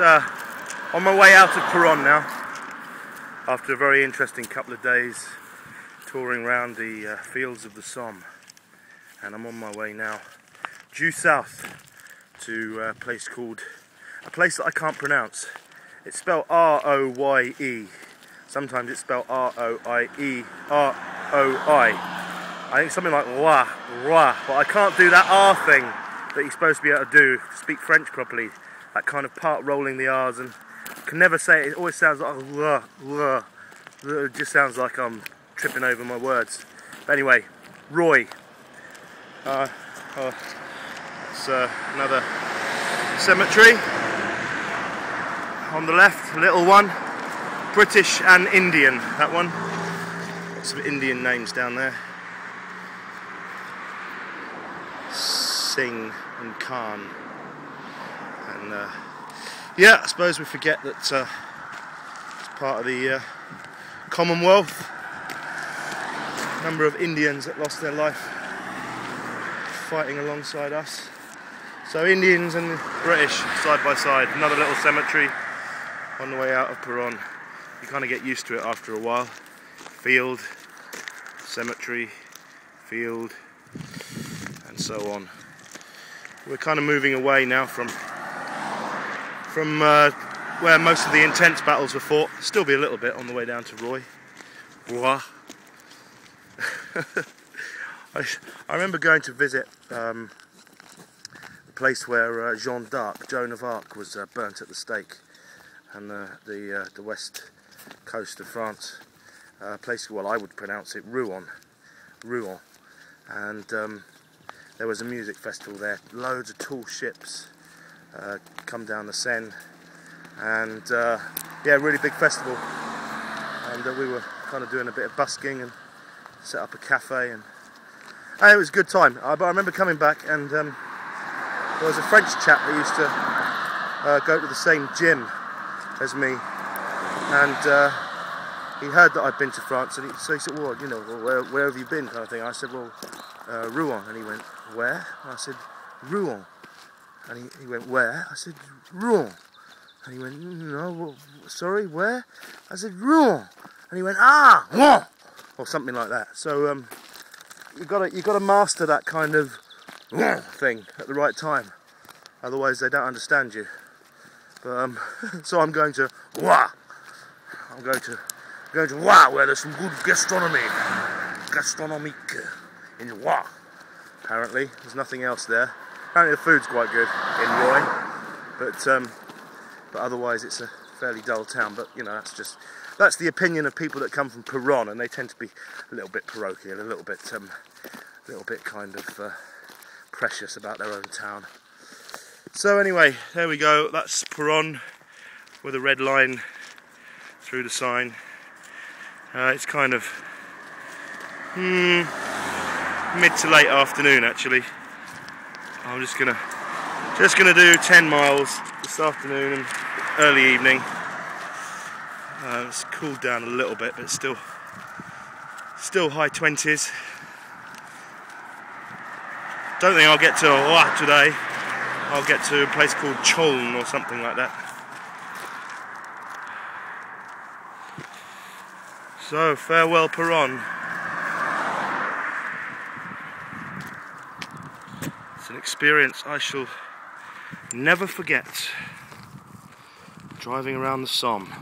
on my way out of Peronne now, after a very interesting couple of days touring around the fields of the Somme, and I'm on my way now due south to a place that I can't pronounce. It's spelled R-O-Y-E. Sometimes it's spelled R-O-I-E, R-O-I. I think something like roi, but I can't do that R thing that you're supposed to be able to do to speak French properly. That kind of part rolling the R's, and I can never say it. It always sounds like roi. It just sounds like I'm tripping over my words. But anyway, Roy. It's another cemetery. On the left, a little one. British and Indian, that one. Lots of Indian names down there. Singh and Khan. And yeah, I suppose we forget that it's part of the Commonwealth. A number of Indians that lost their life fighting alongside us. So Indians and British side by side. Another little cemetery on the way out of Peronne. You kind of get used to it after a while. Field, cemetery, field, and so on. We're kind of moving away now from where most of the intense battles were fought. Still be a little bit on the way down to Roy. I remember going to visit the place where Joan of Arc, was burnt at the stake, and the west coast of France, a place, well, I would pronounce it Rouen, and there was a music festival there. Loads of tall ships come down the Seine, and yeah, really big festival. And we were kind of doing a bit of busking and set up a cafe, and it was a good time. But I remember coming back, and there was a French chap that used to go to the same gym as me, and he heard that I'd been to France, and so he said, well, you know, where have you been, kind of thing. I said, well, Rouen. And he went, where? And I said, Rouen. And he went, where? I said, Rouen. And he went, no, well, sorry, where? I said, Rouen. And he went, ah, Rouen, or something like that. So you gotta master that kind of thing at the right time, otherwise they don't understand you. But so I'm going to Rouen. I'm going to Rouen, where there's some good gastronomique in Rouen. Apparently, there's nothing else there. Apparently the food's quite good in Rouen, but otherwise it's a fairly dull town. But you know, that's the opinion of people that come from Peronne, and they tend to be a little bit parochial, a little bit kind of precious about their own town. So anyway, there we go. That's Peronne with a red line through the sign. It's kind of mid to late afternoon actually. I'm just gonna do 10 miles this afternoon and early evening. It's cooled down a little bit, but still high 20s. Don't think I'll get to Rouen today. I'll get to a place called Peronne or something like that. So farewell Peronne. It's an experience I shall never forget, driving around the Somme.